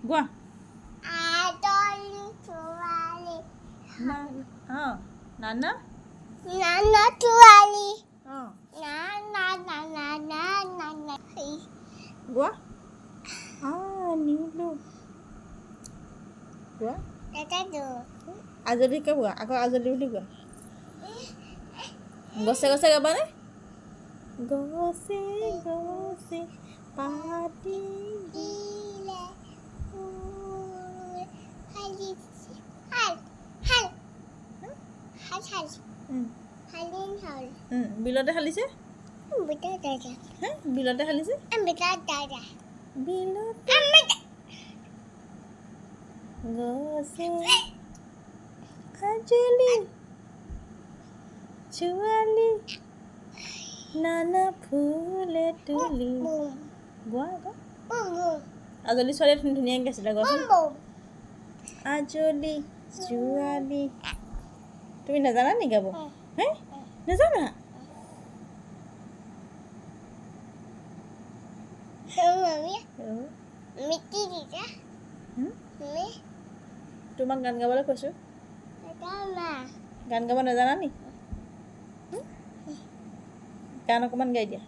গোৱা আজলি ছোৱালী নানা নানা ছোৱালী গোৱা নিলো গোৱা আজলিকে গোৱা আকৌ আজলি বুলি গোৱা গছে গছে গাবানে গছে গছে পাতি দিলে বিলতে হালিছে হে বিলতে হালিছে বিলতে গছে আজলি ছোৱালী নানা ফুলে তুলি গোৱা আকৌ আজলি ছোৱালী ধুনীয়াকৈ গাইছিলে গোৱাচোন আজলি ছোৱালী তুমি নাজানা নি গাব হে নাজানা তোমাক গান গাবলৈ কৈছোঁ গান গাব নাজানা নি গান অকণমান গাই দিয়া